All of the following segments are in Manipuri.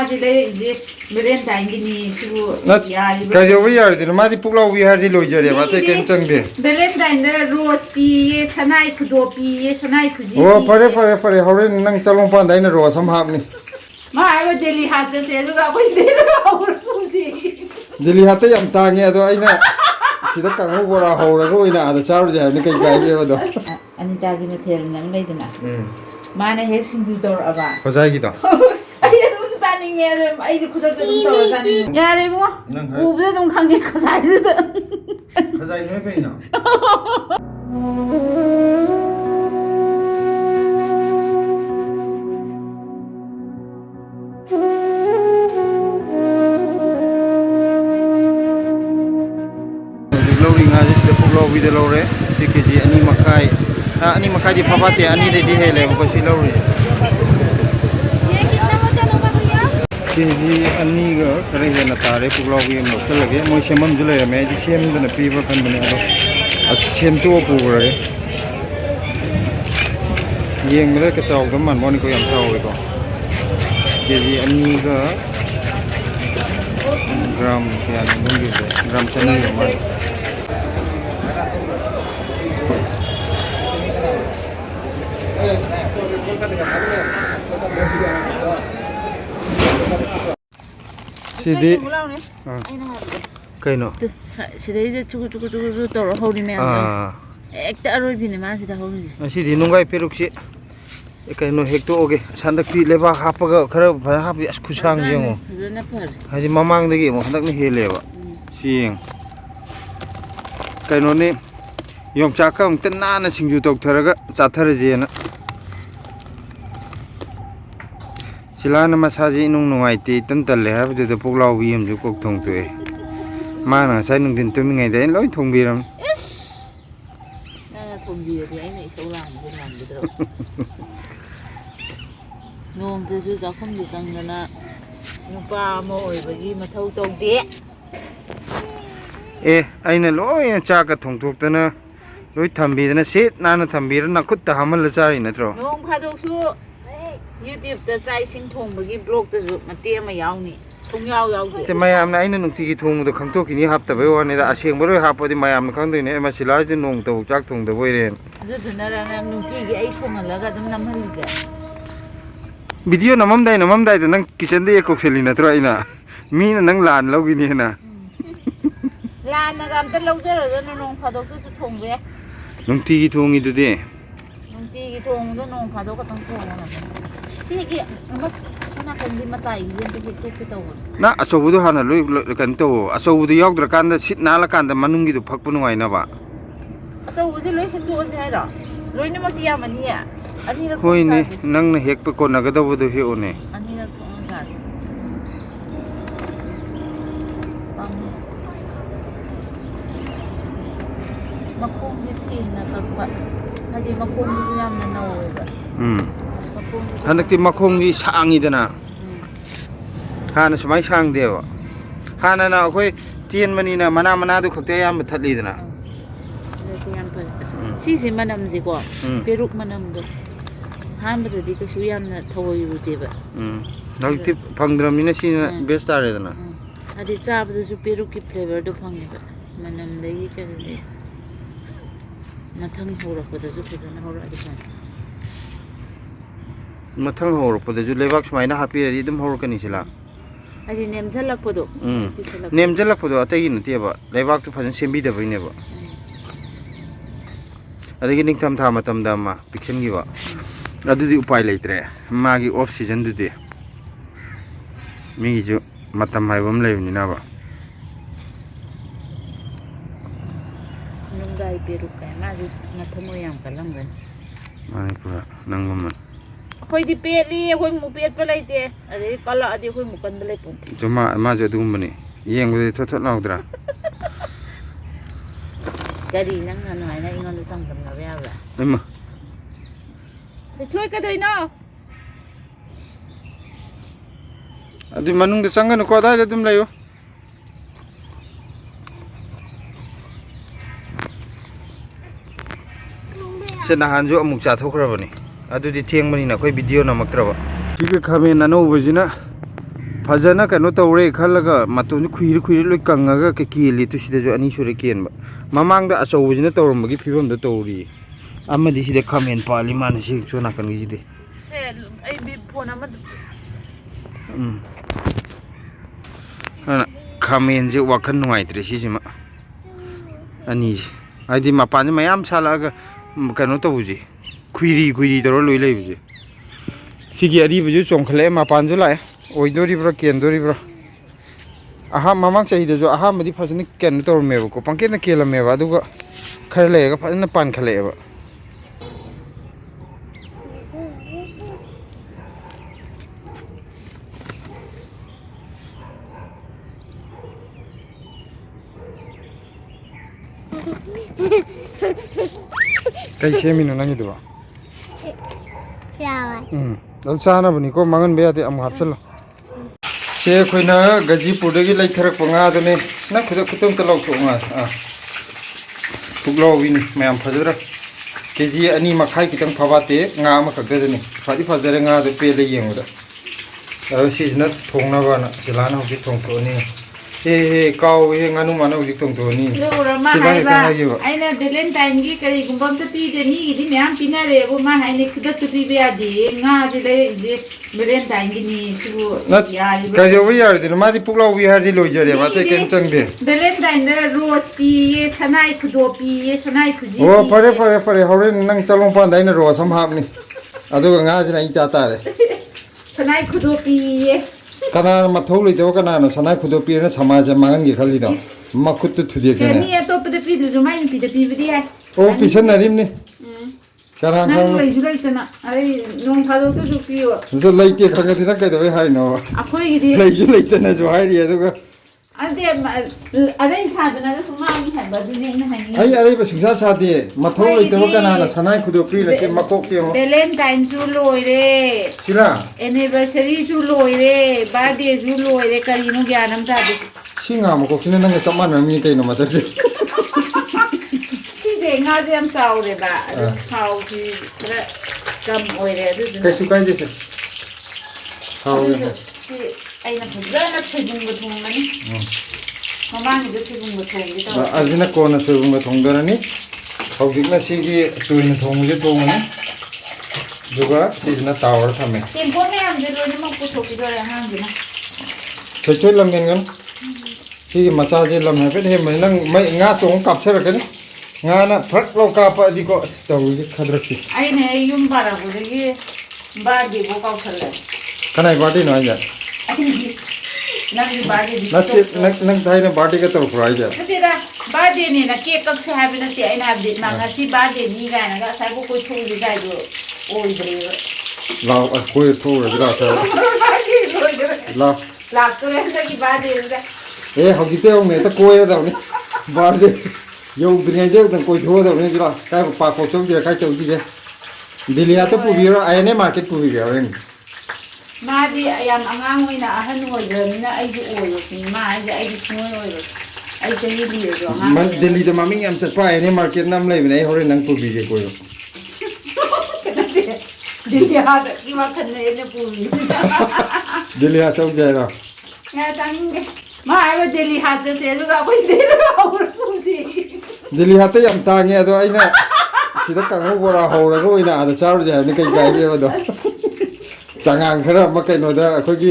माजी ले इजे Valentine gini sibu yari kaya we yari dino madi pukla we hari lo jare mate ken changde Valentine da rose pi ye sanai khudo pi ye sanai khuji oh pare hore nang chalong pa dai na ro sam hap ni ma ai Delhi hat se du ga koi de ro puji Delhi hat yam ta nge ado aina sida kang ho ra ho ra ko ina ada char ja ni kai kai ge do anita gi me thel nang le dina mana he sindu dor aba khojai gi do ai dum saning ye ai ji khudok dum dor saning yare mo ubde dum khange khasai de khajai no pe na we the lore TKG ani makai di papati ani de hele ko si lore ye kitna mo jano ka bhaiya KG ani ga kare he na tare puglo wi mo lage mo semam jule me di sem na pi ba kan bane ado as sem to pu re yeng me ka taw ga man mon ko yam taw ko KG ani ga gram ya ngi de gram chani ma sidi kaino sidi chuku toro hori me ekta aroi bine ma sida hori sidi nungai peruksi kaino hekto oge sandakti leba hapaga khara hap as khusang yengo jana par haji mamang dagi mo handak ni heleba sieng kaino ni yom chakam tanna na singju tok tharaga chatharaje na silana masaji nung nungai ti tan talle ha bu de puklau wi am ju kok thong tu e ma na sai nung din tum ngai de loi thong bi ram yes na thong bi de ai nei sau lam de lam de dro nom de su jakhom de tang na nupa mo oi bagi mathau tong de e aina loi cha ka thong thok ta na loi thambi na sit na na thambi na khut ta hamal la chari na tro nom khadok su YouTube da chai sing thong bagi blog da ju mate ma yaw ni thong yaw de te mayam na aina nungti gi thong da khang to ki ni hap ta bai wa ne da aseng boi hap di mayam na khang doi ne ma sila ji nong to chak thong da boi ren du na ra na nungti gi ai thong la ga dum nam hal je video namam dai da nang kitchen de ko feli na tro ina mi na nang lan lo gi ni na lan na gam ta lo je ra na nong phadok tu su thong be nungti gi thong gi du de nungti gi thong do nong phadok ka tang thong na sigi ma sana kan di matai jen te hek ke taw na aso bu du hana loi kan to aso bu du yok dra kan da sit na la kan da manung gi du phak pu ngai na ba aso bu je loi hek to je ha da loi na ma ti ya mani ya ani ra hoi ni nang na hek pe ko na ga da bu du he o ne ani ra thong sa ma khong ji thi na ka ba hadi ma khong ji yam na no ba Handakki makhong gi sangi dana hana sumai sang dewa hana na khoi tien mani na mana du khakte yam thatli dana si manam ji ko peruk manam do han ba di ka su yam na thawoi ru de ba hauti phangdram ni na si na best are dana adi cha ba su peruk ki flavor do phang ba manam de gi ka de mathang hora ko da ju phajana hora adi kan mathang hor po de ju lebak smaina hapi ri dum hor kani sila adi nem jalak po do nem jalak po do atai gi nti ba lebak tu phajan sembi da bai ne ba adigi ning tham tha matam da ma piction gi ba adudi upai leitre ma gi off season du de mi ju matam hai bam lei ni na ba nung dai peruk ka ma ju mathamo yam kalam gan mani pura nang bam hoi di peli hoi mu pet pa lai te ade kala ade hoi mu kan lai pon juma ma jo dum bani yeng bu thot thot law dra gari nang han hai na ingon tang dam na ya ba emma be thoi ka doi no adu manung de sanga no ko da dum layo sena han jo amuk cha thokra bani adu di theng bani na khoi video na maktra ba tik khame na no bujina ꯐꯖꯅ ꯀꯩꯅꯣ ꯇꯧꯔꯦ ꯈꯜꯂꯒ ꯃꯇꯣꯟꯁꯨ ꯈꯨꯏꯔ ꯂꯣꯏ ꯀꯪꯉꯒ ꯀꯦꯜꯂꯤ ꯁꯤꯗꯁꯨ ꯑꯅꯤ ꯁꯨꯔꯦ ꯀꯦꯟꯕ ꯃꯃꯥꯡꯗ ꯑꯆꯧꯕꯁꯤꯅ ꯇꯧꯔꯝꯕꯒꯤ ꯐꯤꯕꯝꯗ ꯇꯧꯔꯤ ꯑꯃꯗꯤ ꯁꯤꯗ ꯈꯥꯃꯦꯟ ꯄꯥꯜꯂꯤ ꯃꯥꯅ ꯁꯤ ꯁꯣ ꯅꯥꯀꯟꯒꯤꯁꯤꯗꯤ ꯑꯩ ꯐꯣꯟ ꯑꯃ ꯈꯥꯃꯦꯟꯁꯦ ꯋꯥꯈꯜ ꯅꯨꯡꯉꯥꯏꯇ꯭ꯔꯦ ꯁꯤꯁꯤꯃ ꯑꯅꯤꯁꯦ ꯍꯥꯏꯗꯤ ꯃꯄꯥꯟꯁꯦ ꯃꯌꯥꯝ ꯁꯥꯠꯂꯛꯑꯒ ꯀꯩꯅꯣ ꯇꯧꯕꯁꯦ ꯈꯨꯏꯔꯤ ꯇꯧꯔ ꯂꯣꯏ ꯂꯩꯕꯁꯦ ꯁꯤꯒꯤ ꯑꯔꯤꯕꯁꯨ ꯆꯣꯡꯈꯠꯂꯛꯑꯦ ꯃꯄꯥꯟꯁꯨ ꯂꯥꯛꯑꯦ ꯑꯣꯏꯗꯣꯔꯤꯕ꯭ꯔꯥ ꯀꯦꯟꯗꯣꯔꯤꯕ꯭ꯔꯥ ꯃꯃꯥꯡ ꯆꯍꯤꯗꯁꯨ ꯑꯍꯥꯟꯕꯗꯤ ꯐꯖꯅ ꯀꯩꯅꯣ ꯇꯧꯔꯝꯃꯦꯕꯀꯣ ꯄꯪꯀꯦꯠꯅ ꯀꯦꯜꯂꯝꯃꯦꯕ ꯑꯗꯨꯒ खर लेगा फजन पानखलेबा कैसे मीनो नंगिदुबा चानबनी को मंगन बेयादे अम हापचलो से अखोइना गजीपुरदगी लैथरक पंगादने ना खुद खुतम तलाव थोंगा फुगलाविनी मैम फजरा केजी अनी मखाई कितंग फवाते nga ama khakdani fadi fajare nga de pele yengoda सिजना थोंनाबाना सिलाना होजि थोंथोनी हे काव हे nganu mana होजि थोंथोनी सिलाना काहागिबा आइना वेलेंटाइन गी करी गुंबम त पीदे मी गिदि म्याम पिनारे बो मा हाइने खुद तु पीबे आदि nga जे ले जे वेलेंटाइन गी नि सुबु यारि का जो वी यार दिन मादि पुगलाव वी हार दि लोइजरे बाते केम चंगदे वेलेंटाइन द रोज पी ये सनाई खुदो पी ये सनाई खुजी ओ परे हौरे नंग चलों पान दाइना रोज हम हापनी अदुगा nga जे नाइ चातारे सनाई खुदो पिए कना मथौ लेदो कना न सनाई खुदो पिए समाज मांगन गे खली दो मखुत तुदे के नि अतोप दे पिदु जो माइन पिदे पिबदि है ओ पिसन नरिमनि कना नंग लैजु लैतना अरे नों फादो तो जो पियो तो लैके खगति न कइदो हाइनो अखोइ गिदि लैजु लैतना जो हाइरि अदुगा अदे अरे सादना जो सुमा नि हबा दुने न हाइनि आई अरे बसुसा सादे मथौ लेदो कना न सनाई खुदो पि लके मकोक के वेलेंटाइन सु लोइरे सिला एनिवर्सरी सु लोइरे बर्थडे सु लोइरे करिनो ज्ञानम तादे सिंगा मकोक सिने नंग चमान मी कइनो मसके सिदे ngaje am saure ba खाउ कि खरा कम ओइरे दु कैसु काइ देसे खाउ अैना फजना सोइबुंग थोंगनी ममांग दे सोइबुंग थोंगी त अजिना कोना सोइबुंग थोंदरनी हौजिकना सिगी तुइन थोंगजे थोंगनी दुगा सिजना टावर थमे टेम्पो में हम जे रोने मक पुछोकी दरे हांगिना छोइ लमगन सिगी मचा जे लम है पे मन नंग मै nga चोंग कापसरकनी nga ना फरक लो काप दिको तौजी खदरसी अैने युम बारा बुदगी बागे बो काउसले कनाइ बाटी न आइजा नंगी बागे नंग थाइना बाटी का तौर फराइजा तेरा बर्थडे ने ना केक कक से हैबे नते अैना अपडेट मांगा सी बर्थडे नि गाना गा साबो कोइ थोंगी जाइदो ओइद्रे लाओ कोइ थोर जरा सा ला लाख तो रहंदगी बर्थडे ए हौजिते हो मे त कोइ रदाउनी बर्थडे यो दुनिया जे त कोइ थो दउनी जरा काय पाको चौ जे काय चौ जे दिल्ली आते पुबिरो आइने मार्केट पुबिरो रेन मादी याम अंगांग होइना अहन होइदरमिना आइजु ओइरो सिन मा आइजे आइजु सुनोय ओइरो आई चही दियो हां मन दिल्ली द मामिंग याम चटपा आइने मार्केट नाम लैबने होरे नंग पुबिगे कोयो दिल्ली हाद की वखन ने पुबि दिल्ली आ चौ जायरा या तांगे मा आइबे दिल्ली हाद से दुगा कोइ देरो और पुबि दिल्ली हाते याम तांगे अदो आइना सिदा कांगो बोरा होरा रोइना आदा चारु जायने कई काई बदो चंगांग खरा म कइनोदा अखोगी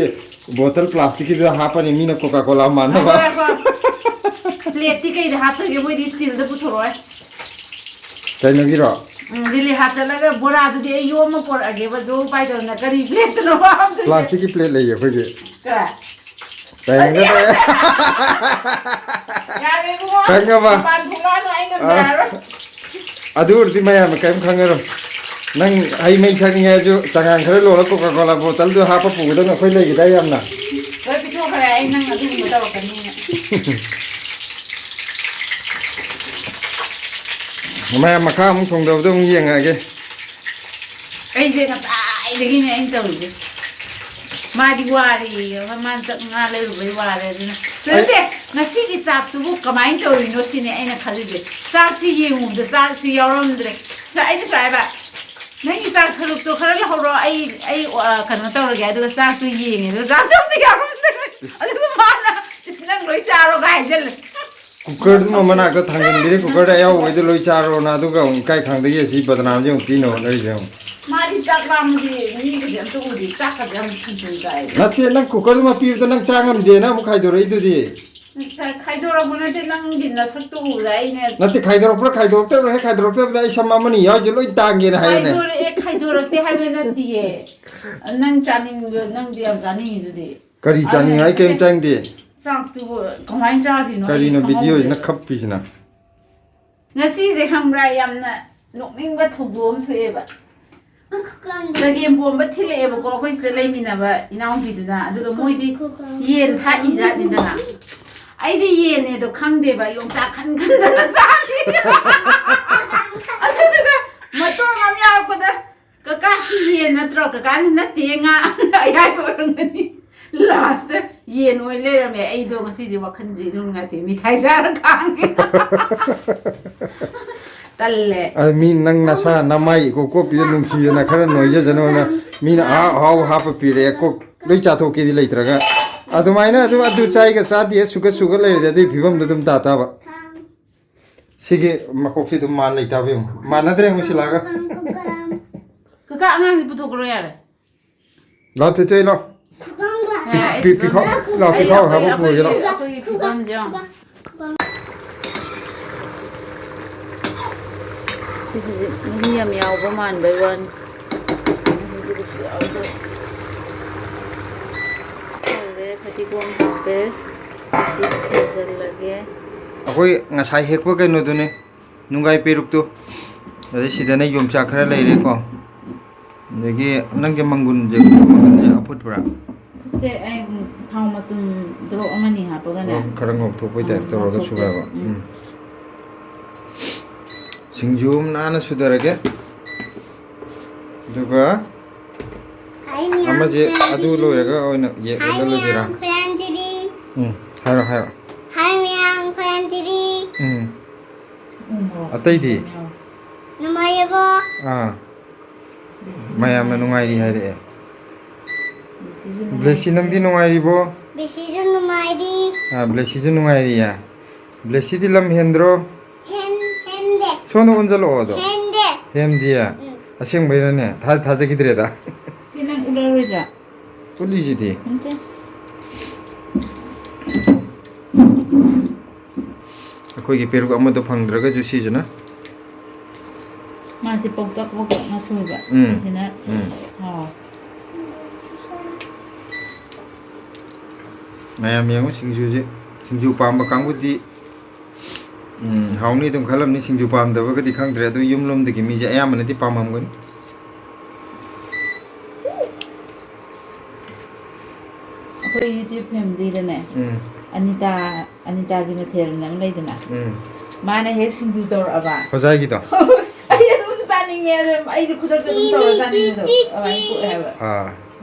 बोतल प्लास्टिक की हापनी मीना कोका कोला मानबा प्लेट ती कई हातगे मोइ स्टील द पुछोय कइनगिरो दिल्ली हातलगा बोरा दुदि योम पोरगे ब जो पाइ दो न करी प्लेट नो प्लास्टिक की प्लेट लइए फगे का तैंगा यारे को कंगबा पान फुंगानो आइना जारो अदुरदि मया म कइम खंगरो नंग आई मै थनिया जो चंगांग खरे लोला कोका कोला बोतल दो हापा पुगदो न खै लइगे दाइ यामना ओइ पिथो खरे आई नंग अदु मता वकनी मया मखा मु थोंदबदो मु येंगागे आई जे का आई देगी ने आई तौजे मादी वारी मान तक nga ले रुबै वारे दिन ते ngasi ki chak tu कमाइन तौरिनो सिने आइना खलिजे चाक सि येंगु द चाक सि यावरमद्रे सा आइना साइबा नंगी चाक सरुप तो खरा लहरो आई कनो तौरगे अदुगा चाक तु येंगे दो चाक तु यावरमद्रे ꯑꯗꯨꯒ ꯃꯥꯅ ꯏꯁ ꯅꯪ ꯂꯣꯏ ꯆꯥꯔꯣꯒ ꯍꯥꯏꯖꯜꯂꯦ ꯀꯨꯀꯔꯗꯨꯃ ꯃꯅꯥꯛꯇ ꯊꯥꯡꯖꯤꯟꯕꯤꯔꯦ ꯀꯨꯀꯔꯗ ꯑꯌꯥꯎꯕꯩꯗꯣ ꯂꯣꯏ ꯆꯥꯔꯣꯅ ꯑꯗꯨꯒ ꯑꯃꯨꯛ ꯏꯀꯥꯏ ꯈꯪꯗꯒꯤ ꯑꯁꯤ ꯕꯗꯅꯥꯝꯁꯦ ꯑꯃꯨꯛ ꯄꯤꯅ ꯍꯣꯠꯅꯔꯤꯁꯦ ꯑꯃꯨꯛ ꯃꯥꯗꯤ ꯆꯥꯛ ꯂꯥꯝꯃꯗꯤ ꯃꯤꯒꯁꯦ ꯑꯝꯇ ꯎꯗꯦ ꯆꯥꯛꯀꯁꯦ ꯌꯥꯝ ꯊꯟꯊꯟ ꯆꯥꯏ ꯅꯠꯇꯦ ꯅꯪ ꯀꯨꯀꯔꯗꯨꯃ ꯄꯤꯕꯗ ꯅꯪ ꯆꯥ ꯉꯝꯗꯦꯅ ꯑꯃꯨꯛ ꯈꯥꯏꯗꯣꯔꯛꯏꯗꯨꯗꯤ ꯈꯥꯏꯗꯣꯔꯛꯄ ꯅꯠꯇꯦ ꯅꯪꯒꯤ ꯅꯁꯛꯇꯨ ꯎꯕꯗ ꯑꯩꯅ ꯅꯠꯇꯦ ꯈꯥꯏꯗꯣꯔꯛꯄ꯭ꯔꯥ ꯈꯥꯏꯗꯣꯔꯛꯇꯕ꯭ꯔꯥ ꯍꯦꯛ ꯈꯥꯏꯗꯣꯔꯛꯇꯕꯗ ꯑꯩ ꯁꯝ ꯑꯃꯅꯤ ꯌꯥꯎꯁꯦ ꯂꯣꯏ ꯇꯥꯡꯒꯦꯅ ꯍꯥꯏꯌꯨꯅꯦ ꯈꯥꯏꯗꯣꯔꯛꯇꯦ ꯍꯥꯏꯕ ꯅꯠꯇꯤꯌꯦ ꯅꯪ ꯆꯥꯅꯤꯡꯕ ꯅꯪꯗꯤ ꯌꯥꯝ ꯆꯥꯅꯤꯡꯉꯤꯗꯨꯗꯤ ꯀꯔꯤ ꯆꯥꯅꯤꯡꯉꯥꯏ ꯀꯩꯝ ꯆꯪꯗꯦ ꯆꯥꯛꯇꯨꯕꯨ ꯀꯃꯥꯏꯅ ꯆꯥꯗꯣꯏꯅꯣ ꯑꯩ ꯀꯔꯤꯅꯣ ꯚꯤꯗꯤꯑꯣꯁꯤꯅ ꯈꯪꯍꯧꯗ꯭ꯔꯦ ꯈꯞꯄꯤꯁꯤꯅ ꯉꯁꯤꯁꯦ ꯈꯪꯕ꯭ꯔꯥ ꯌꯥꯝꯅ ꯅꯣꯛꯅꯤꯡꯕ ꯊꯧꯗꯣꯛ ꯑꯃ ꯊꯣꯛꯑꯦꯕ ꯆꯒꯦꯝꯄꯣꯝꯕ ꯊꯤꯜꯂꯛꯑꯦꯕꯀꯣ ꯑꯩꯈꯣꯏ ꯁꯤꯗ ꯂꯩꯃꯤꯟꯅꯕ ꯏꯅꯥꯎꯄꯤꯗꯨꯅ ꯑꯗꯨꯒ ꯃꯣꯏꯗꯤ ꯌꯦꯟ ꯊꯥꯛꯏꯖꯥꯠꯅꯤꯗꯅ ꯑꯩꯗꯤ ꯌꯦꯟꯅꯦꯗꯣ ꯈꯪꯗꯦꯕ ꯌꯣꯡꯆꯥꯛ ꯈꯟꯗꯅ ꯆꯥꯈꯤ ꯑꯗꯨꯗꯨꯒ ꯃꯇꯣꯡ ꯑꯃ ꯌꯥꯎꯔꯛꯄꯗ ꯀꯀꯥ ꯁꯤ ꯌꯦꯟ ꯅꯠꯇ꯭ꯔꯣ ꯀꯀꯥꯅ ꯅꯠꯇꯦ ꯉꯥ ꯑꯌꯥꯏꯕ ꯑꯣꯏꯔꯝꯒꯅꯤ ꯂꯥꯁꯇ ꯌꯦꯟ ꯑꯣꯏꯅ ꯂꯩꯔꯝꯃꯦ ꯑꯩꯗꯣ ꯉꯁꯤꯗꯤ ꯋꯥꯈꯟꯁꯦ ꯅꯨꯡꯉꯥꯏꯇꯦ ꯃꯤꯊꯥꯏ ꯆꯥꯔ ꯈꯥꯡꯉꯦ ꯇꯜꯂꯦ ꯃꯤ ꯅꯪ ꯅꯁꯥ ꯅꯃꯥꯏ ꯀꯣꯛꯄꯤꯗ ꯅꯨꯡꯁꯤꯗꯅ ꯈꯔ ꯅꯣꯏꯖꯖꯅꯣꯅ ꯃꯤꯅ ꯑꯍꯥꯎ ꯍꯥꯞꯄ ꯄꯤꯔꯛꯑꯦ ꯀꯣꯛ ꯂꯣꯏ ꯆꯥꯊꯣꯛꯀꯦꯗꯤ ꯂꯩꯇ꯭ꯔꯒ ꯑꯗꯨꯃꯥꯏꯅ ꯑꯗꯨ ꯆꯥꯏꯒ ꯆꯥꯗꯦ ꯁꯨꯒ ꯂꯩꯔꯗꯤ ꯑꯗꯨꯒꯤ ꯐꯤꯕꯝꯗꯣ ꯑꯗꯨꯝ ꯇꯥꯕ ꯁꯤꯒꯤ ꯃꯀꯣꯛꯁꯤ ꯑꯗꯨꯝ ꯃꯥꯟ ꯂꯩꯇꯥꯕ ꯌꯦꯡꯉꯨ ꯃꯥꯟꯅꯗ꯭ꯔꯦ ꯌꯦꯡꯉꯨ ꯁꯤꯜꯂꯥꯒ ꯀꯀꯥ ꯑꯉꯥꯡꯁꯦ ꯄꯨꯊꯣꯛꯈ꯭ꯔꯣ ꯌꯥꯔꯦ ꯂꯥꯎ ꯊꯣꯏ ꯂꯥꯎ ꯄꯤꯈꯥꯎ ꯍꯥꯞꯄ ꯄꯨꯔꯒꯦ ꯂꯥꯎ ꯑꯩꯈꯣꯏꯒꯤ ꯐꯤꯕꯝꯁꯦ ꯁꯤꯗꯤ ꯃꯍꯤ ꯌꯥꯝ ꯌꯥꯎꯕ ꯃꯥꯟꯕꯩ ꯋꯥꯅꯤ ꯃꯍꯤꯁꯤ ꯀꯩꯁꯨ ꯌꯥꯎꯗꯦ ꯁꯧꯔꯦ ꯐꯗꯤꯒꯣꯝ ꯍꯥꯞꯄꯦ ꯁꯤ ꯊꯣꯡꯖꯤꯜꯂꯒꯦ ꯑꯩꯈꯣꯏ ꯉꯁꯥꯏ ꯍꯦꯛꯄ ꯀꯩꯅꯣꯗꯨꯅꯦ ꯅꯨꯡꯒꯥꯏ ꯄꯦꯔꯨꯛꯇꯨ ꯑꯗꯩ ꯁꯤꯗꯅ ꯌꯣꯡꯆꯥꯛ ꯈꯔ ꯂꯩꯔꯦꯀꯣ ꯑꯗꯒꯤ ꯅꯪꯒꯤ ꯃꯪꯒꯨꯟꯁꯦ ꯑꯐꯨꯠꯄ꯭ꯔꯥ ꯐꯨꯠꯇꯦ ꯑꯩ ꯊꯥꯎ ꯃꯆꯨꯝ ꯗ꯭ꯔꯣꯞ ꯑꯃꯅꯤ ꯍꯥꯞꯄꯒꯅꯦ ꯈꯔ ꯉꯧꯊꯣꯛꯄꯩ ꯇꯥꯏꯞ ꯇꯧꯔꯒ ꯁꯨꯒꯥꯏꯕ ꯁꯤꯡꯖꯨ ꯑꯃ ꯅꯥꯟꯅ ꯁꯨꯊꯔꯒꯦ ꯑꯗꯨꯒ ꯑꯃꯁꯦ ꯑꯗꯨ ꯂꯣꯏꯔꯒ ꯑꯣꯏꯅ ꯌꯦꯛꯍꯜꯂꯁꯤꯔꯥ ꯍꯥꯏꯔꯣ ꯑꯇꯩꯗꯤ ꯅꯨꯡꯉꯥꯏꯔꯤꯕꯣ ꯃꯌꯥꯝꯅ ꯅꯨꯡꯉꯥꯏꯔꯤ ꯍꯥꯏꯔꯛꯑꯦ ꯕ꯭ꯂꯦꯁꯤ ꯅꯪꯗꯤ ꯅꯨꯡꯉꯥꯏꯔꯤꯕꯣ ꯕꯤꯁꯤꯁꯨ ꯅꯨꯡꯉꯥꯏꯔꯤ ꯕ꯭ꯂꯦꯁꯤꯁꯨ ꯅꯨꯡꯉꯥꯏꯔꯤꯌꯦ ꯕ꯭ꯂꯦꯁꯤꯗꯤ ꯂꯝ ꯍꯦꯟꯗ꯭ꯔꯣ ꯍꯦꯟꯗꯦ ꯁꯣꯟꯗ ꯑꯣꯟꯁꯤꯜꯂꯛꯑꯣ ꯑꯗꯣ ꯍꯦꯟꯗꯦ ꯍꯦꯟꯗꯤꯌꯦ ꯑꯁꯦꯡꯕꯩꯔꯅꯦ ꯊꯥꯖꯈꯤꯗ꯭ꯔꯦꯗ ꯁꯤ ꯅꯪ ꯎꯂꯔꯣꯏꯗ꯭ꯔꯥ ꯎꯠꯂꯤꯁꯤꯗꯤ ꯅꯠꯇꯦ ꯑꯩꯈꯣꯏꯒꯤ ꯄꯦꯔꯨꯛ ꯑꯃꯗꯣ ꯐꯪꯗ꯭ꯔꯒꯁꯨ ꯁꯤꯁꯤꯅ ꯃꯥꯁꯤ ꯄꯧꯇꯛꯅ ꯁꯣꯏꯕ ꯁꯤꯁꯤꯅ ꯍꯥꯎ ꯃꯌꯥꯝ ꯌꯦꯡꯉꯨ ꯁꯤꯡꯖꯨꯁꯦ ꯁꯤꯡꯖු ꯄꯥꯝꯕ ꯀꯥꯡꯕꯨꯗꯤ ꯍꯥꯎꯅꯤ ꯑꯗꯨꯝ ꯈꯜꯂꯝꯅꯤ ꯁꯤꯡꯖු ꯄꯥꯝꯗꯕꯒꯗꯤ ꯈꯪꯗ꯭ꯔꯦ ꯑꯗꯨ ꯌꯨꯝꯂꯣꯝꯗꯒꯤ ꯃꯤꯁꯦ ꯑꯌꯥꯝꯕꯅꯗꯤ ꯄꯥꯝꯃꯝꯒꯅꯤ ꯑꯩꯈꯣꯏ ꯌꯨꯇ꯭ꯌꯨꯕ ꯐꯦꯃꯤꯂꯤꯗꯅꯦ ꯑꯅꯤꯇꯥꯒꯤ ꯃꯊꯦꯜꯅ ꯑꯃ ꯂꯩꯗꯅ ꯃꯥꯅ ꯍꯦꯛ ꯁꯤꯡꯖꯨ ꯇꯧꯔꯛꯑꯕ ꯍꯣꯖꯥꯏꯒꯤꯗꯣ ꯑꯩ ꯑꯗꯨꯝ ꯆꯥꯅꯤꯡꯉꯦ ꯑꯗꯨꯝ ꯑꯩꯁꯨ ꯈꯨꯗꯛꯇ ꯑꯗꯨꯝ ꯇꯧꯔ ꯆꯥꯅꯤꯡꯕꯗꯣ ꯑꯗꯨꯃꯥꯏꯅ ꯄꯣꯛꯑꯦ ꯍꯥꯏꯕ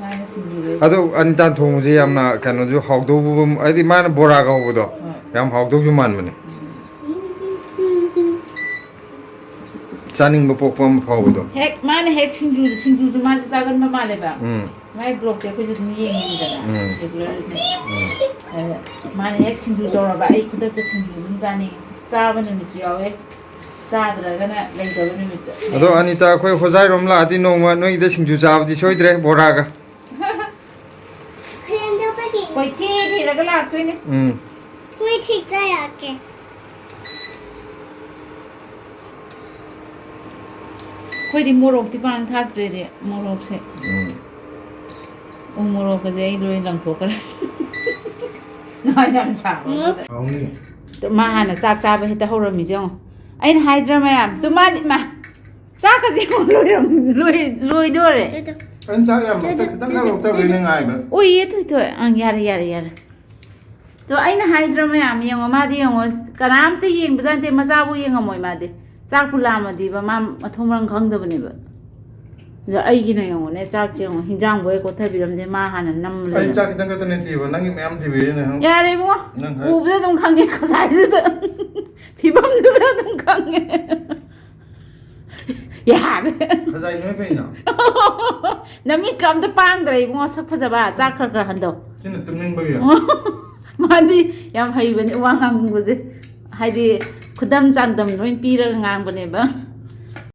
ꯃꯥꯅ ꯁꯤꯡꯖꯨ ꯑꯗꯣ ꯑꯅꯤꯇꯥ ꯊꯣꯡꯕꯁꯦ ꯌꯥꯝꯅ ꯀꯩꯅꯣꯁꯨ ꯍꯥꯎꯗꯧꯕ ꯍꯥꯏꯗꯤ ꯃꯥꯅ ꯕꯣꯔꯥꯒ ꯍꯧꯕꯗꯣ ꯌꯥꯝ ꯍꯥꯎꯗꯧꯁꯨ ꯃꯥꯟꯕꯅꯦ ꯆꯥꯅꯤꯡꯕ ꯄꯣꯛꯄ ꯑꯃ ꯐꯥꯎꯕꯗꯣ ꯍꯦꯛ ꯃꯥꯅ ꯍꯦꯛ ꯁꯤꯡꯖꯨꯁꯨ ꯃꯥꯁꯦ ꯆꯥꯒꯟꯕ ꯃꯥꯜꯂꯦꯕ ꯃꯥꯏ ꯕ꯭ꯂꯣꯛꯁꯦ ꯑꯩꯈꯣꯏꯁꯨ ꯑꯗꯨꯝ ꯌꯦꯡꯉꯤꯗꯅ ꯔꯦꯒꯨꯂꯔ ꯃꯥꯅ ꯍꯦꯛ ꯁꯤꯡꯖꯨ ꯇꯧꯔꯕ ꯑꯩ ꯈꯨꯗꯛꯇ ꯁꯤꯡꯖꯨ ꯑꯗꯨꯝ ꯆꯥꯅꯤꯡꯉꯤ ꯆꯥꯕ ꯅꯨꯃꯤꯠꯁꯨ ꯌꯥꯎꯋꯦ ꯆꯥꯗ꯭ꯔꯒꯅ ꯂꯩꯇꯕ ꯅꯨꯃꯤꯠꯇ ꯑꯗꯣ ꯑꯅꯤꯇꯥ ꯑꯩꯈꯣꯏ ꯍꯣꯖꯥꯏꯔꯣꯝ ꯂꯥꯛꯑꯗꯤ ꯅꯣꯡꯃ ꯅꯣꯏꯒꯤꯗ ꯁꯤꯡꯖꯨ ꯆꯥꯕꯗꯤ ꯁꯣꯏꯗ꯭ꯔꯦ ꯕꯣꯔꯥꯒ ꯀꯣꯏꯊꯤ ꯊꯤꯔꯒ ꯂꯥꯛꯇꯣꯏꯅꯦ कोई ठीक है आके ꯑꯩꯈꯣꯏꯗꯤ ꯃꯣꯔꯣꯛꯇꯤ ꯄꯥꯡ ꯊꯥꯛꯇ꯭ꯔꯦꯗꯤ ꯃꯣꯔꯣꯛꯁꯦ ꯎ ꯃꯣꯔꯣꯛꯀꯁꯦ ꯑꯩ ꯂꯣꯏ ꯂꯪꯊꯣꯛꯈ꯭ꯔꯦ ꯅꯍꯥꯟ ꯌꯥꯝ ꯁꯥꯕ ꯃꯥ ꯍꯥꯟꯅ ꯆꯥꯛ ꯆꯥꯕ ꯍꯦꯛꯇ ꯍꯧꯔꯝꯃꯤꯁꯦ ꯌꯦꯡꯉꯣ ꯑꯩꯅ ꯍꯥꯏꯗ꯭ꯔꯥ ꯃꯌꯥꯝ ꯃꯥꯗꯤ ꯃꯥ ꯆꯥꯛꯀꯁꯦ ꯂꯣꯏꯗꯣꯔꯦ ꯑꯩꯅ ꯆꯥꯛ ꯌꯥꯝ ꯈꯤꯇꯪ ꯂꯧꯔꯛꯇꯕꯩꯅ ꯉꯥꯏꯕ ꯎꯏꯌꯦ ꯊꯣꯏ ꯌꯥꯔꯦ ꯇꯣ ꯑꯩꯅ ꯍꯥꯏꯗ꯭ꯔꯥ ꯃꯌꯥꯝ ꯌꯦꯡꯉꯣ ꯃꯥꯗꯤ ꯌꯦꯡꯉꯣ ꯀꯅꯥꯝꯇ ꯌꯦꯡꯕꯖꯥꯠ ꯅꯠꯇꯦ ꯃꯆꯥꯕꯨ ꯌꯦꯡꯉꯝꯃꯣꯏ ꯃꯥꯗꯤ ꯆꯥꯛꯄꯨ ꯂꯥꯝꯃꯗꯤꯕ ꯃꯥ ꯃꯊꯣꯡ ꯃꯔꯝ ꯈꯪꯗꯕꯅꯦꯕ ꯑꯗ ꯑꯩꯒꯤꯅ ꯌꯦꯡꯉꯣꯅꯦ ꯆꯥꯛꯁꯦ ꯌꯦꯡꯉꯣ ꯍꯤꯟꯖꯥꯡꯕꯨ ꯍꯦꯛ ꯀꯣꯊꯕꯤꯔꯝꯗꯦ ꯃꯥ ꯍꯥꯟꯅ ꯅꯝ ꯑꯩ ꯂꯩꯔꯝꯃꯦ ꯆꯥꯛ ꯈꯤꯇꯪ ꯈꯛꯇꯅꯦ ꯊꯤꯕ ꯅꯪꯒꯤ ꯃꯌꯥꯝ ꯊꯤꯕꯤꯔꯤꯅꯦ ꯌꯥꯔꯦ ꯏꯕꯨꯡꯉꯣ ꯎꯕꯗ ꯑꯗꯨꯝ ꯈꯪꯉꯦ ꯉꯁꯥꯏꯗꯨꯗ ꯐꯤꯕꯝꯗꯨꯗ ꯑꯗꯨꯝ ꯈꯪꯉꯦ ꯌꯥꯔꯦ ꯈꯖꯥꯏ ꯅꯣꯏ ꯐꯩꯅ ꯅꯃꯤꯠꯀ ꯑꯝꯇ ꯄꯥꯡꯗ꯭ꯔꯦ ꯏꯕꯨꯡꯉꯣ ꯁꯛ ꯐꯖꯕ ꯆꯥꯛ ꯈꯔ ꯍꯟꯗꯧ Sini temenin bagi ya. ꯃꯥꯗꯤ ꯌꯥꯝ ꯍꯩꯕꯅꯦ ꯋꯥ ꯉꯥꯡꯕꯁꯦ ꯍꯥꯏꯗꯤ ꯈꯨꯗꯝ ꯆꯥꯡꯗꯝ ꯂꯣꯏ ꯄꯤꯔꯒ ꯉꯥꯡꯕꯅꯦꯕ